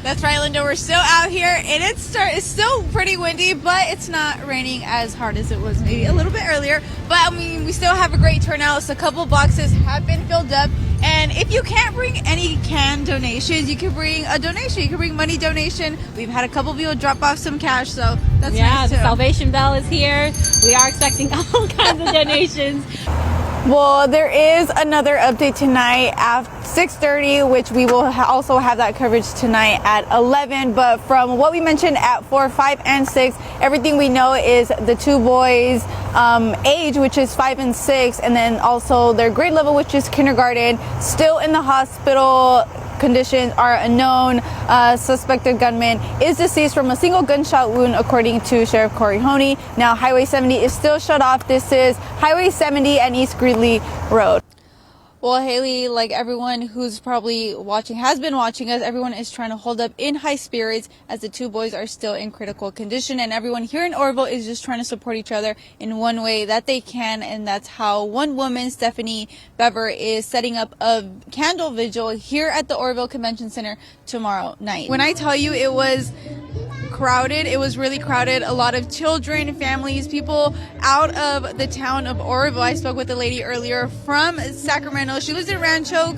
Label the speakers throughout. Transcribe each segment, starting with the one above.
Speaker 1: That's right, Linda. We're still out here, and it's still pretty windy, but it's not raining as hard as it was maybe a little bit earlier. But I mean, we still have a great turnout. So a couple boxes have been filled up, and if you can't bring any canned donations, you can bring a donation. You can bring money donation. We've had a couple people drop off some cash, so that's nice too.
Speaker 2: The Salvation Bell is here. We are expecting all kinds of donations.
Speaker 1: Well, there is another update tonight at 6:30, which we will also have that coverage tonight at 11. But from what we mentioned at 4, 5, and 6, everything we know is the two boys' age, which is 5 and 6, and then also their grade level, which is kindergarten, still in the hospital. Conditions are unknown. Suspected gunman is deceased from a single gunshot wound, according to Sheriff Corey Honey. Now, Highway 70 is still shut off. This is Highway 70 and East Greeley Road. Well, Haley, like everyone who's probably watching, has been watching us, everyone is trying to hold up in high spirits as the two boys are still in critical condition. And everyone here in Oroville is just trying to support each other in one way that they can. And that's how one woman, Stephanie Bever, is setting up a candle vigil here at the Oroville Convention Center tomorrow night. When I tell you it was crowded, it was really crowded. A lot of children, families, people out of the town of Oroville. I spoke with a lady earlier from Sacramento. She lives in Rancho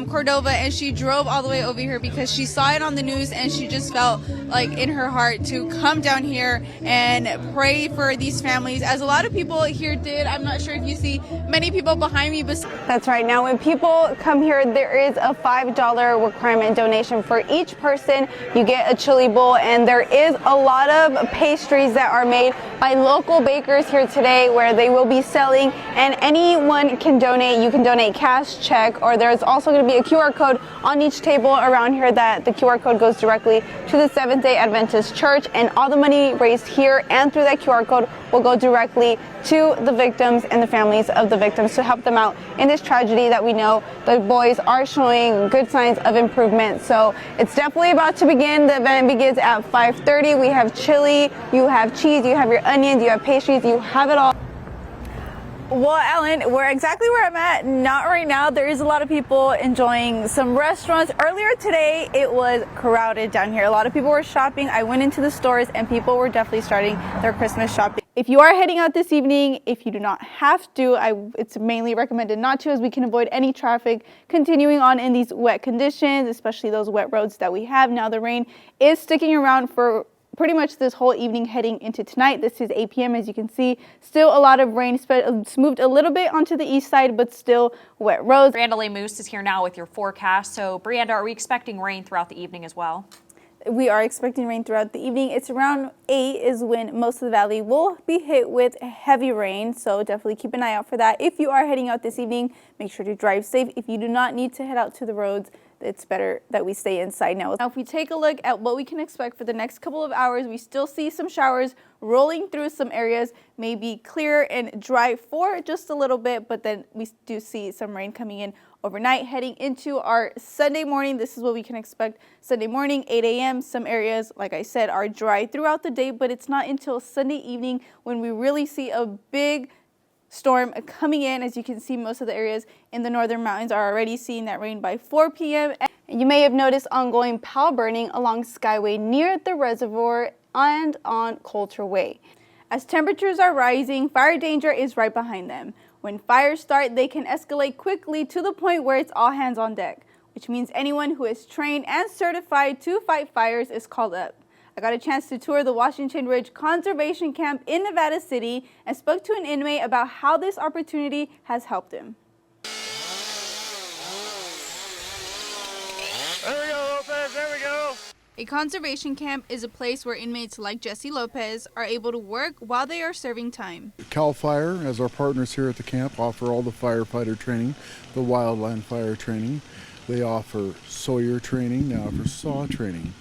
Speaker 1: Cordova, and she drove all the way over here because she saw it on the news, and she just felt like in her heart to come down here and pray for these families, as a lot of people here did. I'm not sure if you see many people behind me, but that's right. Now, when people come here, there is a $5 requirement donation for each person. You get a chili bowl, and there is a lot of pastries that are made by local bakers here today, where they will be selling, and anyone can donate. You can donate cash, check, or there's also going to be a QR code on each table around here that the QR code goes directly to the Seventh-day Adventist Church, and all the money raised here and through that QR code will go directly to the victims and the families of the victims to help them out in this tragedy that we know the boys are showing good signs of improvement. So it's definitely about to begin. The event begins at 5:30. We have chili, you have cheese, you have your onions, you have pastries, you have it all. Well, Ellen, we're exactly where I'm at. Not right now. There is a lot of people enjoying some restaurants. Earlier today, it was crowded down here. A lot of people were shopping. I went into the stores, and people were definitely starting their Christmas shopping. If you are heading out this evening, if you do not have to, it's mainly recommended not to, as we can avoid any traffic continuing on in these wet conditions, especially those wet roads that we have. Now, the rain is sticking around for pretty much this whole evening heading into tonight. This is 8 p.m. As you can see, still a lot of rain. It's moved a little bit onto the east side, but still wet roads.
Speaker 3: Brianda Lemus is here now with your forecast. So, Brianda, are we expecting rain throughout the evening as well?
Speaker 1: We are expecting rain throughout the evening. It's around 8 is when most of the valley will be hit with heavy rain, so definitely keep an eye out for that. If you are heading out this evening, make sure to drive safe. If you do not need to head out to the roads, it's better that we stay inside now. Now, if we take a look at what we can expect for the next couple of hours, we still see some showers rolling through some areas, maybe clear and dry for just a little bit, but then we do see some rain coming in overnight. Heading into our Sunday morning, this is what we can expect. Sunday morning, 8 a.m. Some areas, like I said, are dry throughout the day, but it's not until Sunday evening when we really see a big storm coming in. As you can see, most of the areas in the northern mountains are already seeing that rain by 4 p.m. And you may have noticed ongoing pile burning along Skyway near the reservoir and on Coulter Way. As temperatures are rising, fire danger is right behind them. When fires start, they can escalate quickly to the point where it's all hands on deck, which means anyone who is trained and certified to fight fires is called up. I got a chance to tour the Washington Ridge Conservation Camp in Nevada City and spoke to an inmate about how this opportunity has helped him.
Speaker 4: There we go, Lopez, there we go.
Speaker 1: A conservation camp is a place where inmates like Jesse Lopez are able to work while they are serving time.
Speaker 5: CAL FIRE, as our partners here at the camp, offer all the firefighter training, the wildland fire training. They offer Sawyer training, they offer saw training.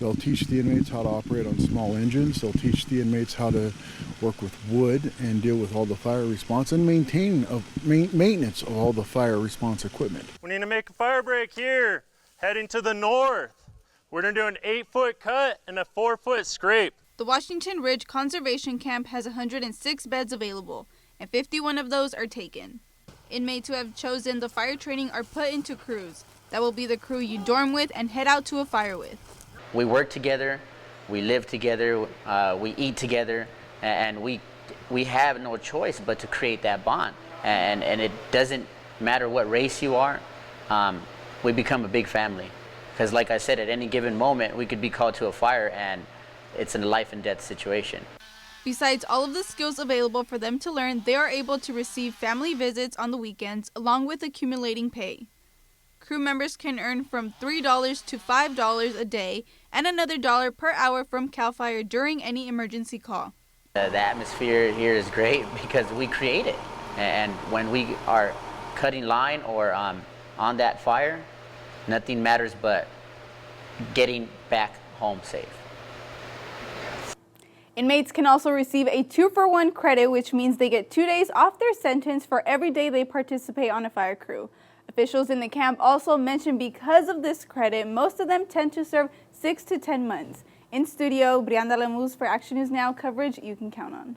Speaker 5: They'll teach the inmates how to operate on small engines. They'll teach the inmates how to work with wood and deal with all the fire response and maintenance of all the fire response equipment.
Speaker 4: We need to make a fire break here, heading to the north. We're going to do an 8-foot cut and a 4-foot scrape.
Speaker 1: The Washington Ridge Conservation Camp has 106 beds available, and 51 of those are taken. Inmates who have chosen the fire training are put into crews. That will be the crew you dorm with and head out to a fire with.
Speaker 6: We work together, we live together, we eat together, and we have no choice but to create that bond. And it doesn't matter what race you are, we become a big family. Because like I said, at any given moment, we could be called to a fire and it's a life and death situation.
Speaker 1: Besides all of the skills available for them to learn, they are able to receive family visits on the weekends along with accumulating pay. Crew members can earn from $3 to $5 a day and another $1 per hour from CAL FIRE during any emergency call.
Speaker 6: The atmosphere here is great because we create it. And when we are cutting line or on that fire, nothing matters but getting back home safe.
Speaker 1: Inmates can also receive a 2-for-1 credit, which means they get 2 days off their sentence for every day they participate on a fire crew. Officials in the camp also mentioned because of this credit, most of them tend to serve 6 to 10 months. In studio, Brianda Lemus for Action News Now, coverage you can count on.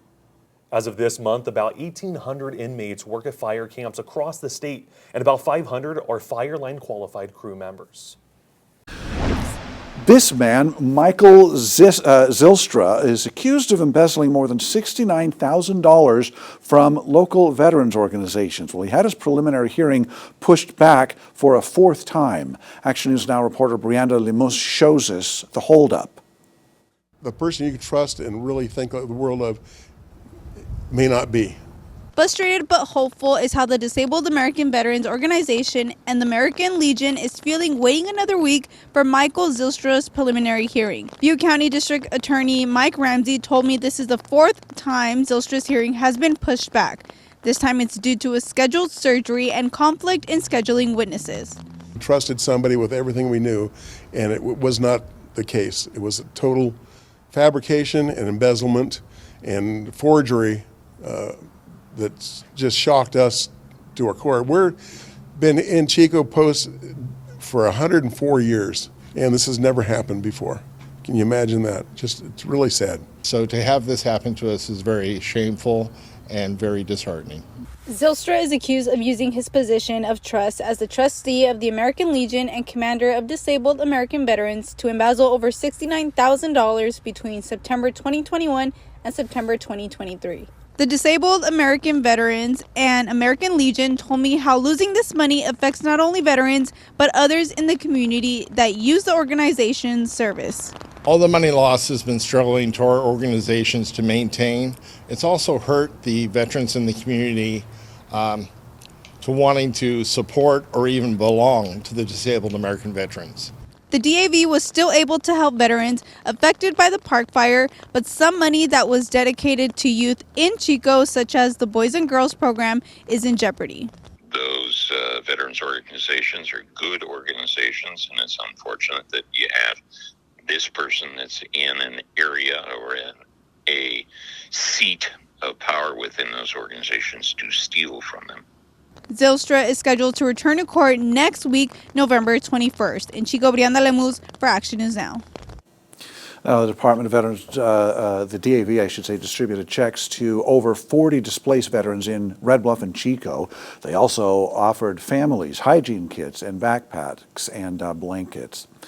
Speaker 7: As of this month, about 1,800 inmates work at fire camps across the state, and about 500 are Fireline qualified crew members.
Speaker 8: This man, Michael Zylstra, is accused of embezzling more than $69,000 from local veterans organizations. Well, he had his preliminary hearing pushed back for a fourth time. Action News Now reporter Brianda Lemus I shows us the holdup.
Speaker 9: The person you can trust and really think of the world of may not be.
Speaker 1: Frustrated but hopeful is how the Disabled American Veterans Organization and the American Legion is feeling waiting another week for Michael Zylstra's preliminary hearing. Butte County District Attorney Mike Ramsey told me this is the fourth time Zylstra's hearing has been pushed back. This time it's due to a scheduled surgery and conflict in scheduling witnesses.
Speaker 9: We trusted somebody with everything we knew, and it was not the case. It was a total fabrication and embezzlement and forgery that's just shocked us to our core. We've been in Chico Post for 104 years, and this has never happened before. Can you imagine that? It's really sad.
Speaker 10: So to have this happen to us is very shameful and very disheartening.
Speaker 1: Zylstra is accused of using his position of trust as the trustee of the American Legion and commander of Disabled American Veterans to embezzle over $69,000 between September 2021 and September 2023. The Disabled American Veterans and American Legion told me how losing this money affects not only veterans, but others in the community that use the organization's service.
Speaker 10: All the money lost has been struggling to our organizations to maintain. It's also hurt the veterans in the community to wanting to support or even belong to the Disabled American Veterans.
Speaker 1: The DAV was still able to help veterans affected by the park fire, but some money that was dedicated to youth in Chico, such as the Boys and Girls program, is in jeopardy.
Speaker 11: Those veterans organizations are good organizations, and it's unfortunate that you have this person that's in an area or in a seat of power within those organizations to steal from them.
Speaker 1: Zylstra is scheduled to return to court next week, November 21st. In Chico, Brianda Lemus for Action News Now.
Speaker 8: The Department of Veterans, the DAV, I should say, distributed checks to over 40 displaced veterans in Red Bluff and Chico. They also offered families hygiene kits and backpacks and blankets.